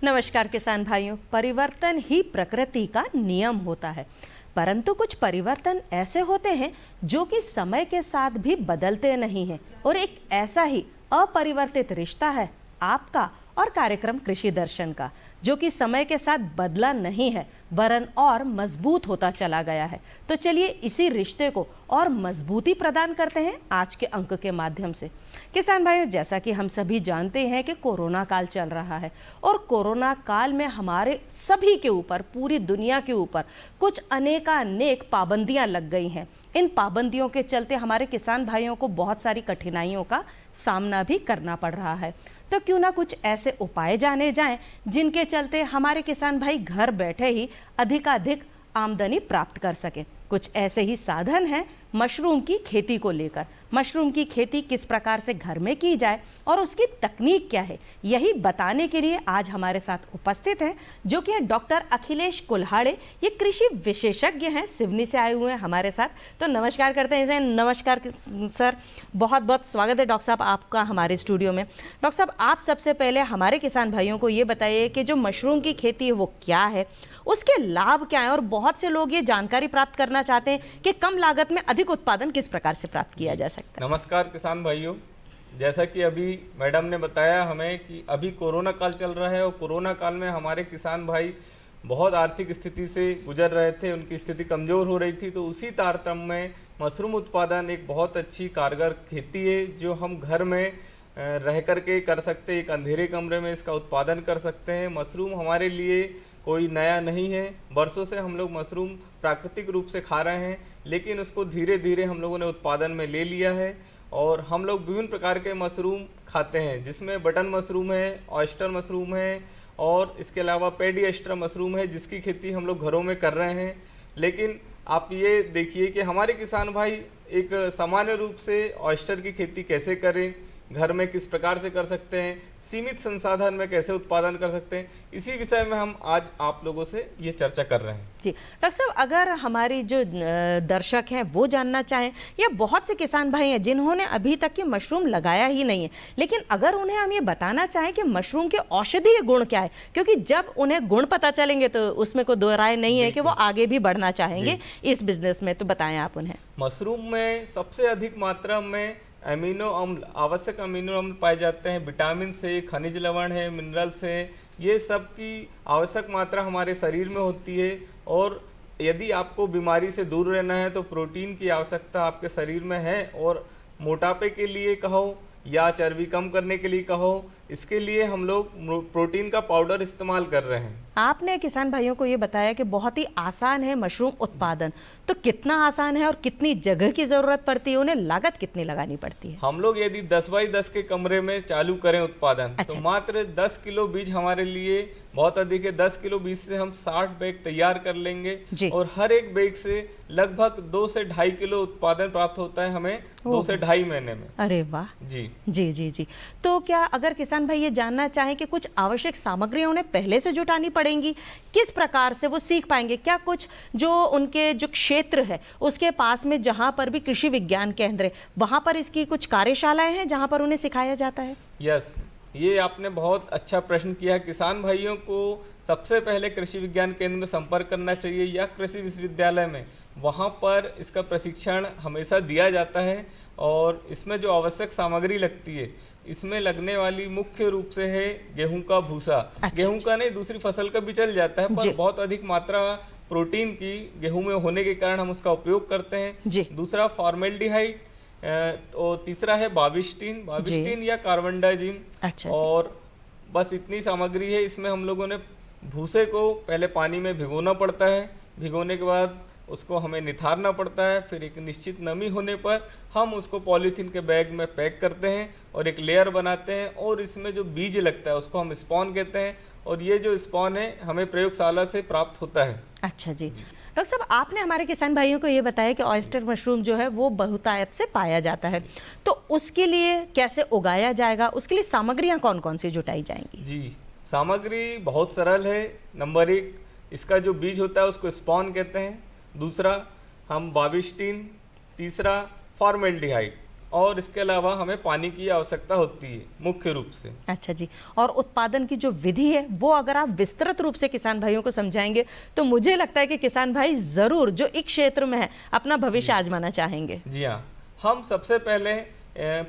नमस्कार किसान भाइयों। परिवर्तन ही प्रकृति का नियम होता है, परंतु कुछ परिवर्तन ऐसे होते हैं जो कि समय के साथ भी बदलते नहीं हैं और एक ऐसा ही अपरिवर्तित रिश्ता है आपका और कार्यक्रम कृषि दर्शन का, जो कि समय के साथ बदला नहीं है वरन और मजबूत होता चला गया है। तो चलिए इसी रिश्ते को और मजबूती प्रदान करते हैं आज के अंक के माध्यम से। किसान भाइयों, जैसा कि हम सभी जानते हैं कि कोरोना काल चल रहा है और कोरोना काल में हमारे सभी के ऊपर, पूरी दुनिया के ऊपर कुछ अनेकानेक पाबंदियां लग गई हैं। इन पाबंदियों के चलते हमारे किसान भाइयों को बहुत सारी कठिनाइयों का सामना भी करना पड़ रहा है। तो क्यों ना कुछ ऐसे उपाय जाने जाएं जिनके चलते हमारे किसान भाई घर बैठे ही अधिकाधिक आमदनी प्राप्त कर सके। कुछ ऐसे ही साधन हैं मशरूम की खेती को लेकर। मशरूम की खेती किस प्रकार से घर में की जाए और उसकी तकनीक क्या है, यही बताने के लिए आज हमारे साथ उपस्थित हैं जो कि डॉक्टर अखिलेश कुल्हाड़े। ये कृषि विशेषज्ञ हैं, सिवनी से आए हुए हैं हमारे साथ। तो नमस्कार करते हैं इसे। नमस्कार सर, बहुत बहुत स्वागत है डॉक्टर साहब आपका हमारे स्टूडियो में। डॉक्टर साहब, आप सबसे पहले हमारे किसान भाइयों को ये बताइए कि जो मशरूम की खेती है वो क्या है, उसके लाभ क्या है, और बहुत से लोग ये जानकारी प्राप्त करना चाहते हैं कि कम लागत में अधिक उत्पादन किस प्रकार से प्राप्त किया जा सकता है। नमस्कार किसान भाइयों, जैसा कि अभी मैडम ने बताया हमें कि अभी कोरोना काल चल रहा है और कोरोना काल में हमारे किसान भाई बहुत आर्थिक स्थिति से गुजर रहे थे, उनकी स्थिति कमज़ोर हो रही थी। तो उसी तारतम्य में मशरूम उत्पादन एक बहुत अच्छी कारगर खेती है जो हम घर में रह कर के कर सकते हैं। एक अंधेरे कमरे में इसका उत्पादन कर सकते हैं। मशरूम हमारे लिए कोई नया नहीं है, वर्षों से हम लोग मशरूम प्राकृतिक रूप से खा रहे हैं, लेकिन उसको धीरे धीरे हम लोगों ने उत्पादन में ले लिया है और हम लोग विभिन्न प्रकार के मशरूम खाते हैं, जिसमें बटन मशरूम है, ऑयस्टर मशरूम है और इसके अलावा पेडिएस्टर मशरूम है, जिसकी खेती हम लोग घरों में कर रहे हैं। लेकिन आप ये देखिए कि हमारे किसान भाई एक सामान्य रूप से ऑयस्टर की खेती कैसे करें, घर में किस प्रकार से कर सकते हैं, सीमित संसाधन में कैसे उत्पादन कर सकते हैं, इसी विषय में हम आज आप लोगों से ये चर्चा कर रहे हैं। जी डॉक्टर साहब, अगर हमारी जो दर्शक हैं वो जानना चाहें, या बहुत से किसान भाई हैं जिन्होंने अभी तक की मशरूम लगाया ही नहीं है, लेकिन अगर उन्हें हम ये बताना चाहें कि मशरूम के औषधीय गुण क्या है, क्योंकि जब उन्हें गुण पता चलेंगे तो उसमें कोई दो राय नहीं है कि वो आगे भी बढ़ना चाहेंगे इस बिजनेस में। तो बताएं आप उन्हें। मशरूम में सबसे अधिक मात्रा में अमीनो अम्ल, आवश्यक अमीनो अम्ल पाए जाते हैं। विटामिन से, खनिज लवण है, मिनरल्स है, ये सब की आवश्यक मात्रा हमारे शरीर में होती है। और यदि आपको बीमारी से दूर रहना है तो प्रोटीन की आवश्यकता आपके शरीर में है। और मोटापे के लिए कहो या चर्बी कम करने के लिए कहो, इसके लिए हम लोग प्रोटीन का पाउडर इस्तेमाल कर रहे हैं। आपने किसान भाइयों को ये बताया कि बहुत ही आसान है मशरूम उत्पादन, तो कितना आसान है और कितनी जगह की जरूरत पड़ती है, उन्हें लागत कितनी लगानी पड़ती है? हम लोग यदि 10 बाई 10 के कमरे में चालू करें उत्पादन, तो मात्र 10 किलो बीज हमारे लिए बहुत अधिक है। 10 किलो बीज से हम 60 बैग तैयार कर लेंगे और हर एक बैग से लगभग 2 से 2.5 किलो उत्पादन प्राप्त होता है हमें 2 से 2.5 महीने में। अरे वाह। जी जी जी जी। तो क्या अगर किसान भाई ये जानना चाहें कि कुछ आवश्यक सामग्रियां उन्हें पहले से जुटानी पड़ेंगी, किस प्रकार से वो सीख पाएंगे? क्या कुछ जो उनके जो क्षेत्र है उसके पास में जहां पर भी कृषि विज्ञान केंद्र है, वहां पर इसकी कुछ कार्यशालाएं हैं जहां पर उन्हें सिखाया जाता है? यस, ये आपने बहुत अच्छा प्रश्न किया। किसान भाइयों को सबसे पहले कृषि विज्ञान केंद्र में संपर्क करना चाहिए या कृषि विश्वविद्यालय में। वहाँ पर इसका प्रशिक्षण हमेशा दिया जाता है और इसमें जो आवश्यक सामग्री लगती है, इसमें लगने वाली मुख्य रूप से है गेहूं का भूसा। गेहूं का नहीं, दूसरी फसल का भी चल जाता है, पर बहुत अधिक मात्रा प्रोटीन की गेहूं में होने के कारण हम उसका उपयोग करते हैं। दूसरा फॉर्मेल्डिहाइड, और तीसरा है बाविस्टिन या कार्बनडाजिम। और बस इतनी सामग्री है। इसमें हम लोगों ने भूसे को पहले पानी में भिगोना पड़ता है, भिगोने के बाद उसको हमें निथारना पड़ता है, फिर एक निश्चित नमी होने पर हम उसको पॉलीथीन के बैग में पैक करते हैं और एक लेयर बनाते हैं और इसमें जो बीज लगता है उसको हम स्पॉन कहते हैं। और ये जो स्पॉन है हमें प्रयोगशाला से प्राप्त होता है। अच्छा जी। डॉक्टर साहब, आपने हमारे किसान भाइयों को ये बताया कि ऑयस्टर मशरूम जो है वो बहुतायत से पाया जाता है, तो उसके लिए कैसे उगाया जाएगा, उसके लिए सामग्रियां कौन कौन सी जुटाई जाएंगी? जी, सामग्री बहुत सरल है। नंबर 1, इसका जो बीज होता है उसको स्पॉन कहते हैं। दूसरा हम बाविस्टिन, तीसरा फॉर्मेल्डिहाइड। और इसके अलावा हमें पानी की आवश्यकता होती है मुख्य रूप से। अच्छा जी, और उत्पादन की जो विधि है वो अगर आप विस्तृत रूप से किसान भाइयों को समझाएंगे तो मुझे लगता है कि किसान भाई जरूर जो इस क्षेत्र में है अपना भविष्य आजमाना चाहेंगे। जी हाँ, हम सबसे पहले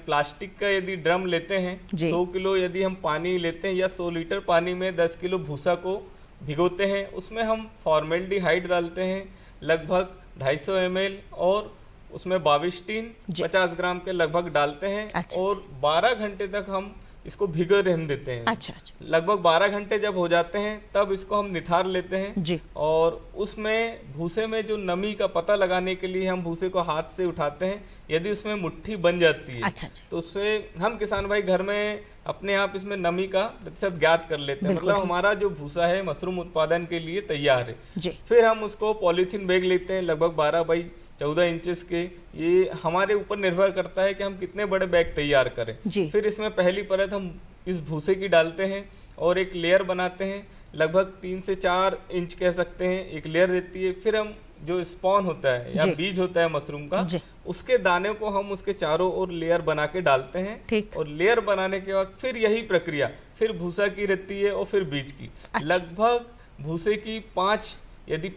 प्लास्टिक का यदि ड्रम लेते हैं, 100 किलो यदि हम पानी लेते हैं या 100 लीटर पानी में 10 किलो भूसा को भिगोते हैं, उसमें हम फॉर्मेल्डिहाइड डालते हैं लगभग 250 ml और उसमें बाविस्टीन 50 ग्राम के लगभग डालते हैं। अच्छा, और 12 घंटे तक हम इसको भिगो रहने देते हैं। अच्छा। लगभग 12 घंटे जब हो जाते हैं तब इसको हम निथार लेते हैं जी। और उसमें भूसे में जो नमी का पता लगाने के लिए हम भूसे को हाथ से उठाते हैं। यदि उसमें मुट्ठी बन जाती है अच्छा। तो उससे हम किसान भाई घर में अपने आप इसमें नमी का प्रतिशत ज्ञात कर लेते हैं, मतलब हमारा जो भूसा है मशरूम उत्पादन के लिए तैयार है जी। फिर हम उसको पॉलीथीन बैग लेते हैं लगभग 12 बाई 14 इंचेस के। ये हमारे ऊपर निर्भर करता है कि हम कितने बड़े बैग तैयार करें। फिर इसमें पहली परत हम इस भूसे की डालते हैं और एक लेयर बनाते हैं, लगभग 3 से 4 इंच कह सकते हैं एक लेयर रहती है। फिर हम जो स्पॉन होता है या बीज होता है मशरूम का, उसके दाने को हम उसके चारों ओर लेयर बना के डालते हैं। और लेयर बनाने के बाद फिर यही प्रक्रिया फिर भूसा की रहती है और फिर बीज की। लगभग भूसे की 5 यदि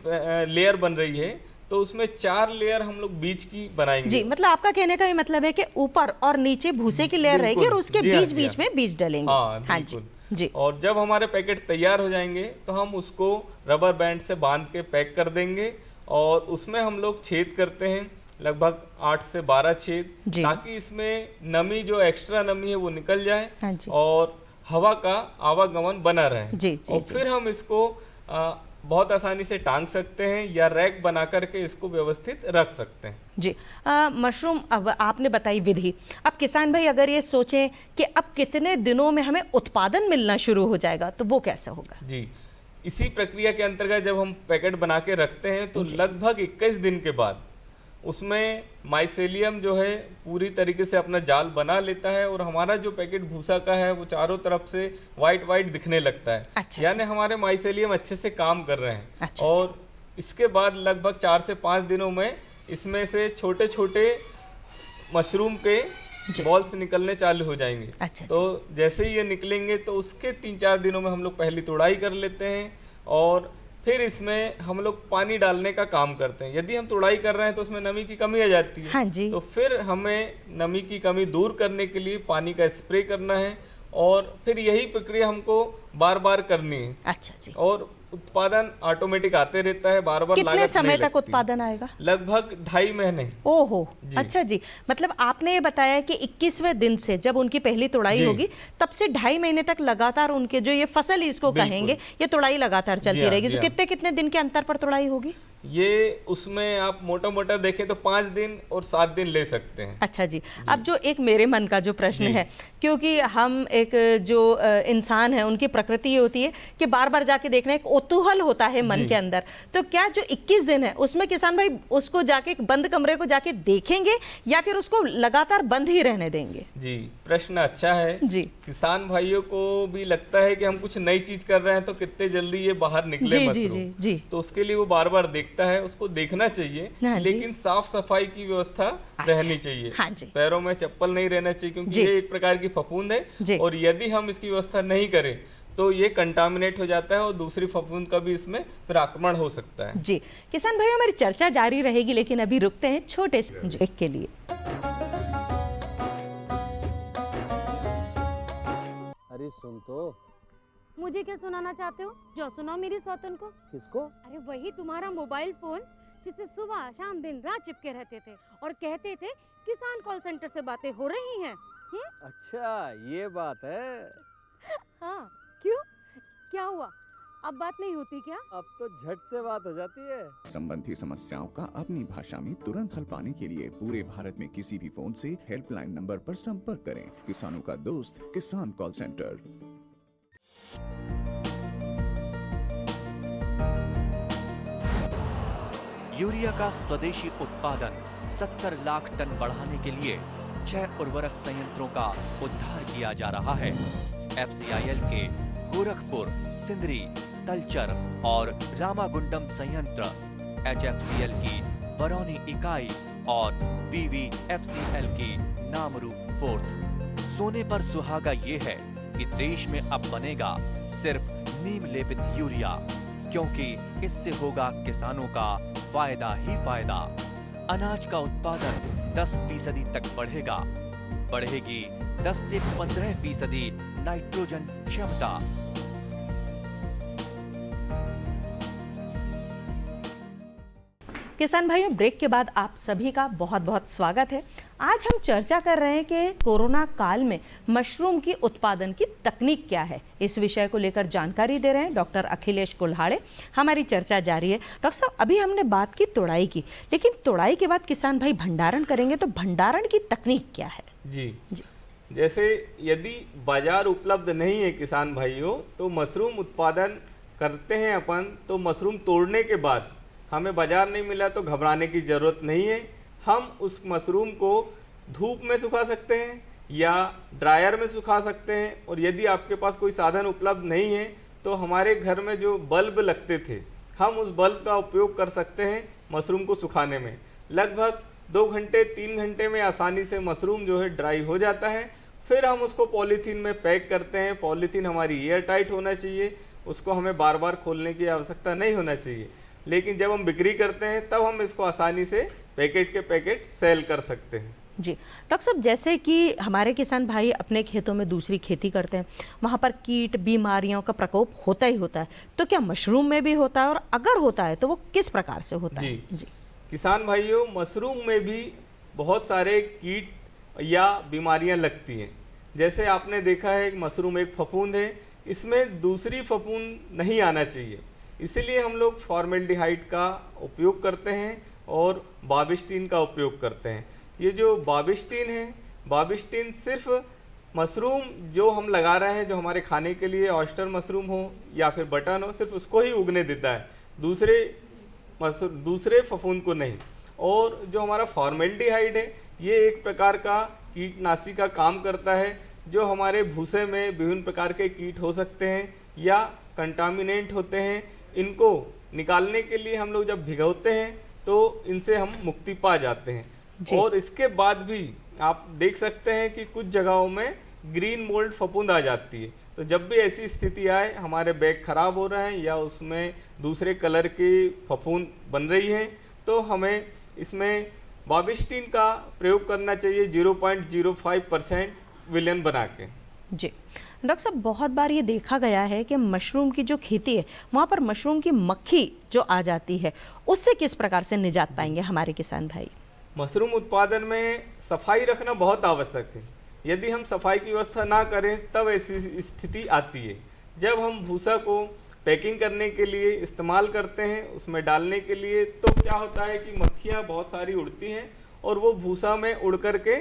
लेयर बन रही है तो उसमें 4 लेयर हम लोग बीज की बनाएंगे। जी, मतलब आपका कहने का ये मतलब है कि ऊपर और नीचे भूसे की लेयर रहेगी और उसके बीच में बीज डालेंगे। हाँ जी। और जब हमारे पैकेट तैयार हो जाएंगे तो हम उसको रबर बैंड से बांध के पैक कर देंगे और उसमें हम लोग छेद करते हैं लगभग 8 से 12 छेद, ताकि इसमें नमी जो एक्स्ट्रा नमी है वो निकल जाए और हवा का आवागमन बना रहे। और फिर हम इसको बहुत आसानी से टांग सकते हैं या रैक बना करके इसको व्यवस्थित रख सकते हैं। जी। मशरूम, अब आपने बताई विधि, अब किसान भाई अगर ये सोचें कि अब कितने दिनों में हमें उत्पादन मिलना शुरू हो जाएगा तो वो कैसे होगा? जी, इसी प्रक्रिया के अंतर्गत जब हम पैकेट बना के रखते हैं तो लगभग 21 दिन के बाद उसमें माइसेलियम जो है पूरी तरीके से अपना जाल बना लेता है और हमारा जो पैकेट भूसा का है वो चारों तरफ से वाइट दिखने लगता है। यानी हमारे माइसेलियम अच्छे से काम कर रहे हैं। और इसके बाद लगभग 4 से 5 दिनों में इसमें से छोटे छोटे मशरूम के बॉल्स निकलने चालू हो जाएंगे। तो जैसे ही ये निकलेंगे तो उसके 3-4 दिनों में हम लोग पहली तोड़ाई कर लेते हैं और फिर इसमें हम लोग पानी डालने का काम करते हैं। यदि हम तोड़ाई कर रहे हैं तो उसमें नमी की कमी आ जाती है। हाँ जी। तो फिर हमें नमी की कमी दूर करने के लिए पानी का स्प्रे करना है और फिर यही प्रक्रिया हमको बार बार करनी है। अच्छा जी। और उत्पादन ऑटोमेटिक आते रहता है, बार बार कितने समय तक उत्पादन आएगा? लगभग 2.5 महीने। ओहो, अच्छा जी। मतलब आपने ये बताया कि 21वें दिन से जब उनकी पहली तोड़ाई होगी तब से 2.5 महीने तक लगातार उनके जो ये फसल इसको कहेंगे ये तोड़ाई लगातार चलती रहेगी। तो कितने कितने दिन के अंतर पर तोड़ाई होगी? ये उसमें आप मोटा मोटा देखें तो 5 दिन और 7 दिन ले सकते हैं। अच्छा जी। अब जो एक मेरे मन का जो प्रश्न है, क्योंकि हम एक जो इंसान है उनकी प्रकृति ये होती है कि बार बार जाके देखना, एक कौतूहल होता है मन के अंदर। तो क्या जो 21 दिन है उसमें किसान भाई उसको जाके एक बंद कमरे को जाके देखेंगे या फिर उसको लगातार बंद ही रहने देंगे? जी, प्रश्न अच्छा है जी। किसान भाइयों को भी लगता है कि हम कुछ नई चीज कर रहे हैं तो कितने जल्दी ये बाहर निकले मशरूम। तो उसके लिए वो बार बार देखता है, उसको देखना चाहिए, लेकिन साफ सफाई की व्यवस्था रहनी चाहिए। पैरों में चप्पल नहीं रहना चाहिए क्योंकि ये एक प्रकार की फफूंद है और यदि हम इसकी व्यवस्था नहीं करें तो ये कंटामिनेट हो जाता है और दूसरी फफूंद का भी इसमें फिर आक्रमण हो सकता है। जी किसान भाइयों, हमारी चर्चा जारी रहेगी लेकिन अभी रुकते हैं छोटे से ब्रेक के लिए। अरे सुन तो। मुझे क्या सुनाना चाहते हो? जो सुनाओ मेरी सौतन को। किसको? अरे वही तुम्हारा मोबाइल फोन जिससे सुबह शाम दिन रात चिपके रहते थे और कहते थे किसान कॉल सेंटर से बातें हो रही हैं। अच्छा ये बात है। हाँ, क्यों, क्या हुआ? अब बात नहीं होती क्या? अब तो झट से बात हो जाती है। संबंधी समस्याओं का अपनी भाषा में तुरंत हल पाने के लिए पूरे भारत में किसी भी फोन से हेल्पलाइन नंबर पर संपर्क करें। किसानों का दोस्त किसान कॉल सेंटर। यूरिया का स्वदेशी उत्पादन 70 लाख टन बढ़ाने के लिए 6 उर्वरक संयंत्रों का उद्धार किया जा रहा है। FCIL के गोरखपुर, सिंदरी, तलचर और रामागुंडम संयंत्र, HFCL की बरौनी इकाई और BVFCL की नामरूप फोर्थ। सोने पर सुहागा ये है कि देश में अब बनेगा सिर्फ नीम लेपित यूरिया, क्योंकि इससे होगा किसानों का फायदा ही फायदा। अनाज का उत्पादन 10% तक बढ़ेगा। बढ़ेगी 10 से 15% नाइट्रोजन क्षमता। किसान भाइयों, ब्रेक के बाद आप सभी का बहुत बहुत स्वागत है। आज हम चर्चा कर रहे हैं कि कोरोना काल में मशरूम की उत्पादन की तकनीक क्या है। इस विषय को लेकर जानकारी दे रहे हैं डॉक्टर अखिलेश कुल्हाड़े। हमारी चर्चा जारी है। डॉक्टर साहब, अभी हमने बात की तुड़ाई की, लेकिन तुड़ाई के बाद किसान भाई भंडारण करेंगे, तो भंडारण की तकनीक क्या है? जी, जैसे यदि बाजार उपलब्ध नहीं है किसान भाइयों, तो मशरूम उत्पादन करते हैं अपन, तो मशरूम तोड़ने के बाद हमें बाजार नहीं मिला तो घबराने की ज़रूरत नहीं है। हम उस मशरूम को धूप में सुखा सकते हैं या ड्रायर में सुखा सकते हैं। और यदि आपके पास कोई साधन उपलब्ध नहीं है तो हमारे घर में जो बल्ब लगते थे, हम उस बल्ब का उपयोग कर सकते हैं मशरूम को सुखाने में। लगभग 2 घंटे 3 घंटे में आसानी से मशरूम जो है ड्राई हो जाता है। फिर हम उसको पॉलीथीन में पैक करते हैं। पॉलीथीन हमारी एयर टाइट होना चाहिए, उसको हमें बार बार खोलने की आवश्यकता नहीं होना चाहिए। लेकिन जब हम बिक्री करते हैं तब हम इसको आसानी से पैकेट के पैकेट सेल कर सकते हैं। जी डॉक्टर साहब, जैसे कि हमारे किसान भाई अपने खेतों में दूसरी खेती करते हैं, वहाँ पर कीट बीमारियों का प्रकोप होता ही होता है, तो क्या मशरूम में भी होता है, और अगर होता है तो वो किस प्रकार से होता है? जी, किसान भाइयों, मशरूम में भी बहुत सारे कीट या बीमारियां लगती हैं। जैसे आपने देखा है मशरूम एक फफूंद है, इसमें दूसरी फफूंद नहीं आना चाहिए, इसीलिए हम लोग फॉर्मेल्डिहाइड का उपयोग करते हैं और बाबिस्टीन का उपयोग करते हैं। ये जो बाबिस्टीन है, बाबिस्टीन सिर्फ मशरूम जो हम लगा रहे हैं, जो हमारे खाने के लिए ऑयस्टर मशरूम हो या फिर बटन हो, सिर्फ उसको ही उगने देता है, दूसरे फफूंद को नहीं। और जो हमारा फॉर्मेल्डिहाइड है, ये एक प्रकार का कीटनाशी का काम करता है, जो हमारे भूसे में विभिन्न प्रकार के कीट हो सकते हैं या कंटामिनेंट होते हैं। इनको निकालने के लिए हम लोग जब भिगोते हैं तो इनसे हम मुक्ति पा जाते हैं। और इसके बाद भी आप देख सकते हैं कि कुछ जगहों में ग्रीन मोल्ड फफूंद आ जाती है। तो जब भी ऐसी स्थिति आए, हमारे बैग खराब हो रहे हैं या उसमें दूसरे कलर की फफूंद बन रही है, तो हमें इसमें बाबिस्टीन का प्रयोग करना चाहिए 0.05% विलयन बना के। जी डॉक्टर साहब, बहुत बार ये देखा गया है कि मशरूम की जो खेती है, वहाँ पर मशरूम की मक्खी जो आ जाती है, उससे किस प्रकार से निजात पाएंगे हमारे किसान भाई? मशरूम उत्पादन में सफाई रखना बहुत आवश्यक है। यदि हम सफाई की व्यवस्था ना करें तब ऐसी स्थिति आती है। जब हम भूसा को पैकिंग करने के लिए इस्तेमाल करते हैं, उसमें डालने के लिए, तो क्या होता है कि मक्खियाँ बहुत सारी उड़ती हैं और वो भूसा में उड़ कर के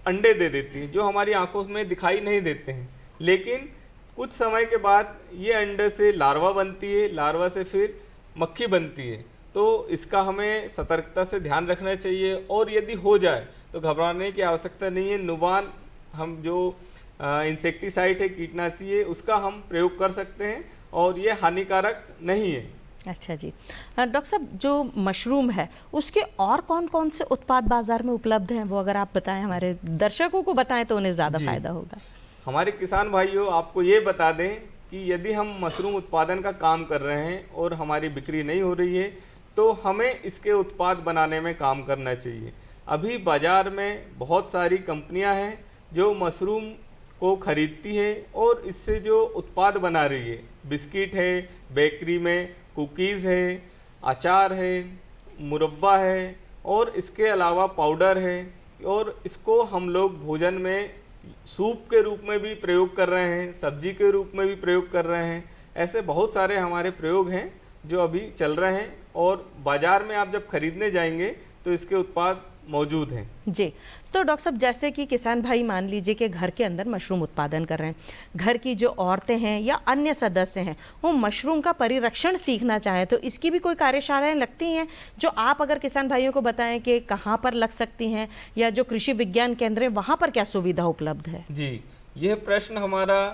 अंडे दे देती हैं, जो हमारी आंखों में दिखाई नहीं देते हैं। लेकिन कुछ समय के बाद ये अंडे से लार्वा बनती है, लार्वा से फिर मक्खी बनती है। तो इसका हमें सतर्कता से ध्यान रखना चाहिए। और यदि हो जाए तो घबराने की आवश्यकता नहीं है। नुबान, हम जो इंसेक्टिसाइड है, कीटनाशी है, उसका हम प्रयोग कर सकते हैं और ये हानिकारक नहीं है। अच्छा जी डॉक्टर साहब, जो मशरूम है उसके और कौन कौन से उत्पाद बाजार में उपलब्ध हैं, वो अगर आप बताएं, हमारे दर्शकों को बताएं तो उन्हें ज़्यादा फायदा होगा। हमारे किसान भाइयों, आपको ये बता दें कि यदि हम मशरूम उत्पादन का काम कर रहे हैं और हमारी बिक्री नहीं हो रही है, तो हमें इसके उत्पाद बनाने में काम करना चाहिए। अभी बाज़ार में बहुत सारी कंपनियां हैं जो मशरूम को खरीदती है और इससे जो उत्पाद बना रही है, बिस्किट है, बेकरी में कुकीज़ है, अचार है, मुरब्बा है और इसके अलावा पाउडर है। और इसको हम लोग भोजन में सूप के रूप में भी प्रयोग कर रहे हैं, सब्जी के रूप में भी प्रयोग कर रहे हैं। ऐसे बहुत सारे हमारे प्रयोग हैं जो अभी चल रहे हैं और बाज़ार में आप जब खरीदने जाएंगे तो इसके उत्पाद मौजूद हैं। जी, तो डॉक्टर साहब, जैसे कि किसान भाई मान लीजिए कि घर के अंदर मशरूम उत्पादन कर रहे हैं, घर की जो औरतें हैं या अन्य सदस्य हैं वो मशरूम का परिरक्षण सीखना चाहें, तो इसकी भी कोई कार्यशालाएं लगती हैं जो आप अगर किसान भाइयों को बताएं कि कहाँ पर लग सकती हैं, या जो कृषि विज्ञान केंद्र है वहाँ पर क्या सुविधा उपलब्ध है? जी, यह प्रश्न हमारा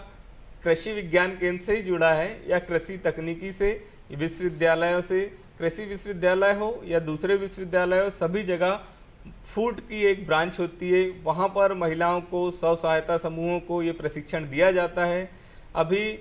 कृषि विज्ञान केंद्र से ही जुड़ा है या कृषि तकनीकी से, विश्वविद्यालयों से, कृषि विश्वविद्यालय हो या दूसरे विश्वविद्यालय हो, सभी जगह फूड की एक ब्रांच होती है, वहाँ पर महिलाओं को, स्व सहायता समूहों को ये प्रशिक्षण दिया जाता है। अभी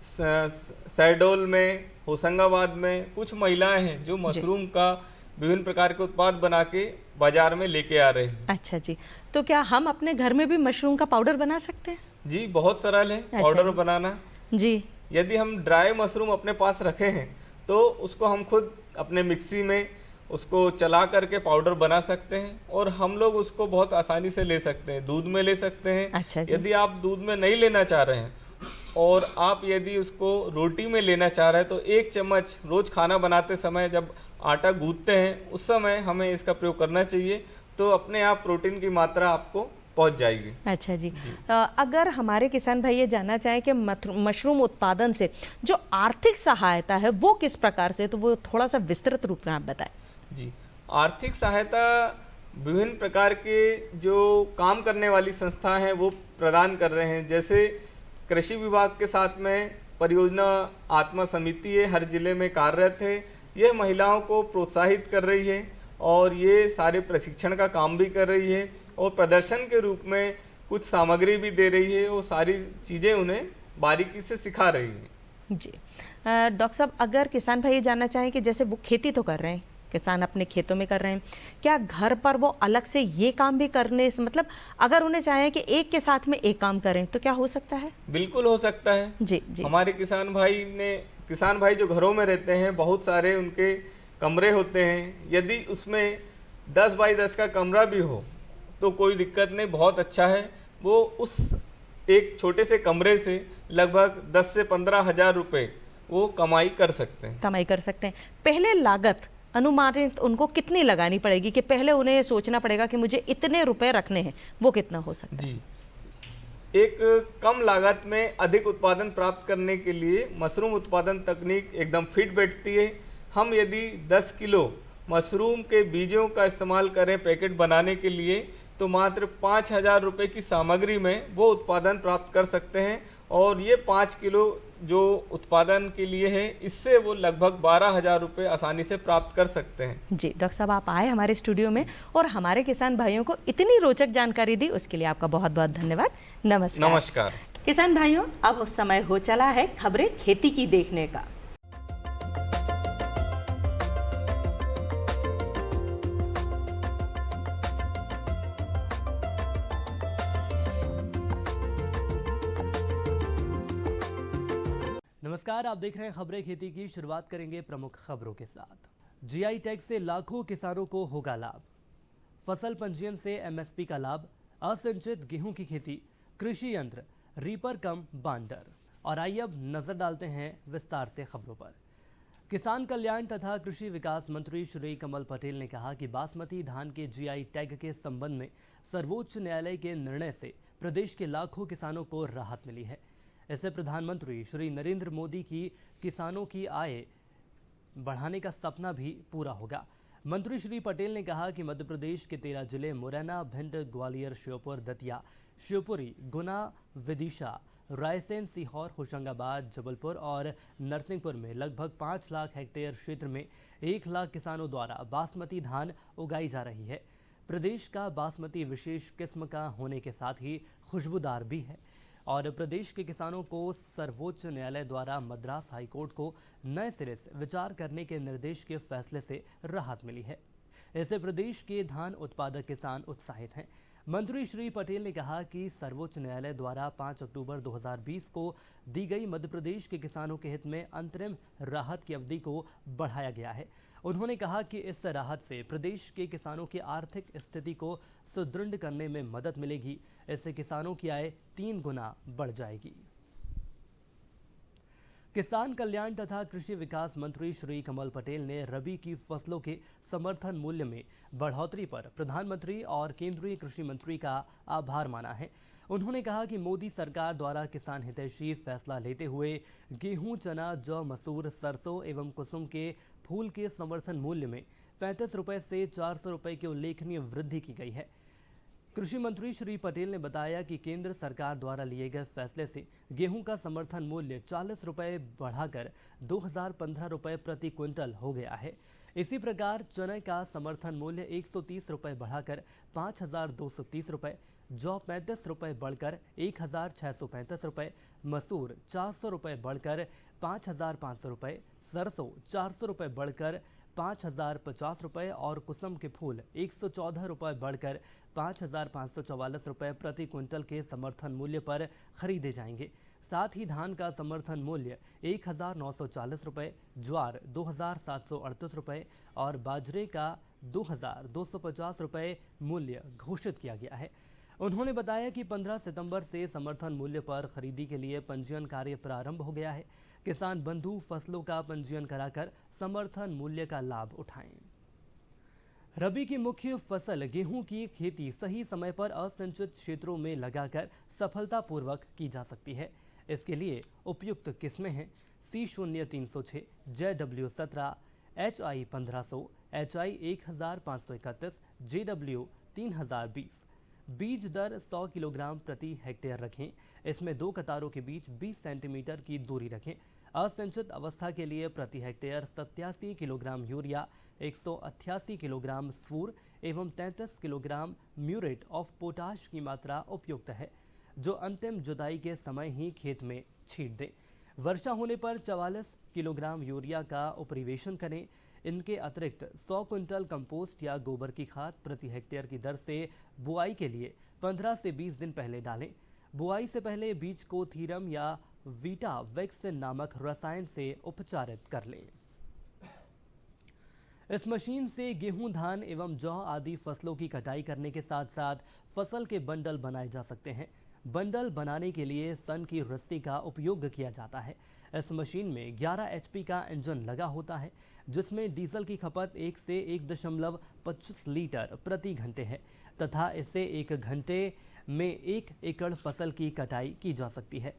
शहडोल में, होशंगाबाद में कुछ महिलाएं हैं जो मशरूम का विभिन्न प्रकार के उत्पाद बना के बाजार में लेके आ रहे हैं। अच्छा जी, तो क्या हम अपने घर में भी मशरूम का पाउडर बना सकते हैं? जी, बहुत सरल है पाउडर बनाना। जी। यदि हम ड्राई मशरूम अपने पास रखे हैं तो उसको हम खुद अपने मिक्सी में उसको चला करके पाउडर बना सकते हैं, और हम लोग उसको बहुत आसानी से ले सकते हैं। दूध में ले सकते हैं। अच्छा जी। यदि आप दूध में नहीं लेना चाह रहे हैं और आप यदि उसको रोटी में लेना चाह रहे हैं तो 1 चम्मच रोज खाना बनाते समय जब आटा गूंथते हैं उस समय हमें इसका प्रयोग करना चाहिए, तो अपने आप प्रोटीन की मात्रा आपको पहुंच जाएगी। अच्छा जी, अगर हमारे किसान भाई ये जानना चाहें कि मशरूम उत्पादन से जो आर्थिक सहायता है वो किस प्रकार से, तो वो थोड़ा सा विस्तृत रूप में आप बताएं। जी, आर्थिक सहायता विभिन्न प्रकार के जो काम करने वाली संस्था हैं वो प्रदान कर रहे हैं। जैसे कृषि विभाग के साथ में परियोजना आत्मा समिति है, हर जिले में कार्यरत है। यह महिलाओं को प्रोत्साहित कर रही है और ये सारे प्रशिक्षण का काम भी कर रही है, और प्रदर्शन के रूप में कुछ सामग्री भी दे रही है। वो सारी चीज़ें उन्हें बारीकी से सिखा रही हैं। जी, डॉक्टर साहब, अगर किसान भाई ये जानना चाहें कि जैसे वो खेती तो कर रहे हैं, किसान अपने खेतों में कर रहे हैं, क्या घर पर वो अलग से ये काम भी करने से, मतलब अगर उन्हें चाहें कि एक के साथ में एक काम करें तो क्या हो सकता है? बिल्कुल हो सकता है। जी जी। हमारे किसान भाई जो घरों में रहते हैं, बहुत सारे उनके कमरे होते हैं। यदि उसमें 10 बाई 10 का कमरा भी हो तो कोई दिक्कत नहीं, बहुत अच्छा है। वो उस एक छोटे से कमरे से लगभग 10 से 15 हज़ार रुपये वो कमाई कर सकते हैं। पहले लागत अनुमानित उनको कितनी लगानी पड़ेगी, कि पहले उन्हें सोचना पड़ेगा कि मुझे इतने रुपए रखने हैं, वो कितना हो सकता है? जी, एक कम लागत में अधिक उत्पादन प्राप्त करने के लिए मशरूम उत्पादन तकनीक एकदम फिट बैठती है। हम यदि 10 किलो मशरूम के बीजों का इस्तेमाल करें पैकेट बनाने के लिए तो मात्र 5,000 रुपये की सामग्री में वो उत्पादन प्राप्त कर सकते हैं, और ये 5 किलो जो उत्पादन के लिए है इससे वो लगभग 12,000 रुपये आसानी से प्राप्त कर सकते हैं। जी, डॉक्टर साहब, आप आए हमारे स्टूडियो में और हमारे किसान भाइयों को इतनी रोचक जानकारी दी, उसके लिए आपका बहुत बहुत धन्यवाद। नमस्कार। नमस्कार। किसान भाइयों, अब समय हो चला है खबरें खेती की देखने का। नमस्कार, आप देख रहे हैं खबरें खेती की। शुरुआत करेंगे प्रमुख खबरों के साथ। जीआई टैग से लाखों किसानों को होगा लाभ। फसल पंजीयन से एमएसपी का लाभ, असिंचित गेहूं की खेती, कृषि यंत्र, रीपर कम बांडर। और आइए अब नजर डालते हैं विस्तार से खबरों पर। किसान कल्याण तथा कृषि विकास मंत्री श्री कमल पटेल ने कहा कि बासमती धान के जीआई टैग के संबंध में सर्वोच्च न्यायालय के निर्णय से प्रदेश के लाखों किसानों को राहत मिली है। इससे प्रधानमंत्री श्री नरेंद्र मोदी की किसानों की आय बढ़ाने का सपना भी पूरा होगा। मंत्री श्री पटेल ने कहा कि मध्य प्रदेश के 13 जिले मुरैना, भिंड, ग्वालियर, श्योपुर, दतिया, शिवपुरी, गुना, विदिशा, रायसेन, सीहोर, होशंगाबाद, जबलपुर और नरसिंहपुर में लगभग 5 लाख हेक्टेयर क्षेत्र में 1 लाख किसानों द्वारा बासमती धान उगाई जा रही है। प्रदेश का बासमती विशेष किस्म का होने के साथ ही खुशबूदार भी है और प्रदेश के किसानों को सर्वोच्च न्यायालय द्वारा मद्रास हाईकोर्ट को नए सिरे से विचार करने के निर्देश के फैसले से राहत मिली है। इससे प्रदेश के धान उत्पादक किसान उत्साहित हैं। मंत्री श्री पटेल ने कहा कि सर्वोच्च न्यायालय द्वारा 5 अक्टूबर 2020 को दी गई मध्य प्रदेश के किसानों के हित में अंतरिम राहत की अवधि को बढ़ाया गया है। उन्होंने कहा कि इस राहत से प्रदेश के किसानों की आर्थिक स्थिति को सुदृढ़ करने में मदद मिलेगी। इससे किसानों की आय 3 गुना बढ़ जाएगी। किसान कल्याण तथा कृषि विकास मंत्री श्री कमल पटेल ने रबी की फसलों के समर्थन मूल्य में बढ़ोतरी पर प्रधानमंत्री और केंद्रीय कृषि मंत्री का आभार माना है। उन्होंने कहा कि मोदी सरकार द्वारा किसान हितैषी फैसला लेते हुए गेहूं, चना, जौ, मसूर, सरसों एवं कुसुम के फूल के समर्थन मूल्य में 35 रुपये से 400 रुपये की उल्लेखनीय वृद्धि की गई है। कृषि मंत्री श्री पटेल ने बताया कि केंद्र सरकार द्वारा लिए गए फैसले से गेहूं का समर्थन मूल्य 40 रुपये बढ़ाकर 2015 रुपये प्रति क्विंटल हो गया है। इसी प्रकार चने का समर्थन मूल्य 130 रुपये बढ़ाकर 5,230 रुपये, जौ 35 रुपये बढ़कर 1,635 रुपये, मसूर 400 रुपये बढ़कर 5,500 रुपये, सरसों 400 रुपये बढ़कर 5,050 रुपये और कुसुम के फूल 114 रुपये बढ़कर 5,544 रुपये प्रति क्विंटल के समर्थन मूल्य पर खरीदे जाएंगे। साथ ही धान का समर्थन मूल्य 1,940 रुपये, ज्वार 2,738 रुपये और बाजरे का 2,250 रुपये मूल्य घोषित किया गया है। उन्होंने बताया कि 15 सितंबर से समर्थन मूल्य पर खरीदी के लिए पंजीयन कार्य प्रारंभ हो गया है। किसान बंधु फसलों का पंजीयन कराकर समर्थन मूल्य का लाभ उठाएं। रबी की मुख्य फसल गेहूं की खेती सही समय पर असिंचित क्षेत्रों में लगाकर सफलतापूर्वक की जा सकती है। इसके लिए उपयुक्त किस्में हैं C0306, JW17, HI 1500, HI 1531, JW 3020। बीज दर 100 किलोग्राम प्रति हेक्टेयर रखें। इसमें 2 कतारों के बीच 20 सेंटीमीटर की दूरी रखें। असिंचित अवस्था के लिए प्रति हेक्टेयर 87 किलोग्राम यूरिया, 188 किलोग्राम स्फूर एवं 33 किलोग्राम म्यूरेट ऑफ पोटाश की मात्रा उपयुक्त है, जो अंतिम जुताई के समय ही खेत में छींट दें। वर्षा होने पर 44 किलोग्राम यूरिया का उपरिवेशन करें। इनके अतिरिक्त 100 क्विंटल कंपोस्ट या गोबर की खाद प्रति हेक्टेयर की दर से बुआई के लिए 15 से 20 दिन पहले डालें। बुआई से पहले बीज को थीरम या वीटा वेक्स नामक रसायन से उपचारित कर लें। इस मशीन से गेहूं, धान एवं जौ आदि फसलों की कटाई करने के साथ साथ फसल के बंडल बनाए जा सकते हैं। बंडल बनाने के लिए सन की रस्सी का उपयोग किया जाता है। इस मशीन में 11 HP का इंजन लगा होता है, जिसमें डीजल की खपत 1 से 1.25 लीटर प्रति घंटे है तथा इससे 1 घंटे में 1 एकड़ फसल की कटाई की जा सकती है।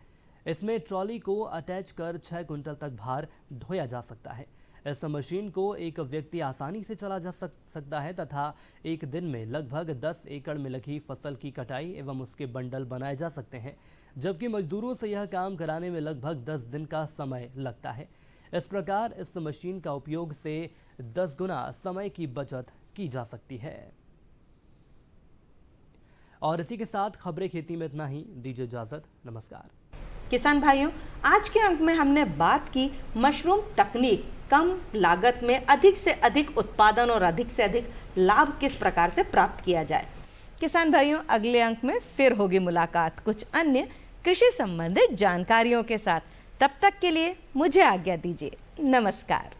इसमें ट्रॉली को अटैच कर 6 क्विंटल तक भार ढोया जा सकता है। इस मशीन को एक व्यक्ति आसानी से चला जा सकता है तथा एक दिन में लगभग 10 एकड़ में लगी फसल की कटाई एवं उसके बंडल बनाए जा सकते हैं, जबकि मजदूरों से यह काम कराने में लगभग 10 दिन का समय लगता है। इस प्रकार इस मशीन का उपयोग से 10 गुना समय की बचत की जा सकती है। और इसी के साथ खबरें खेती में इतना ही। दीजिए इजाजत, नमस्कार। किसान भाइयों, आज के अंक में हमने बात की मशरूम तकनीक, कम लागत में अधिक से अधिक उत्पादन और अधिक से अधिक लाभ किस प्रकार से प्राप्त किया जाए। किसान भाइयों, अगले अंक में फिर होगी मुलाकात कुछ अन्य कृषि संबंधित जानकारियों के साथ। तब तक के लिए मुझे आज्ञा दीजिए। नमस्कार।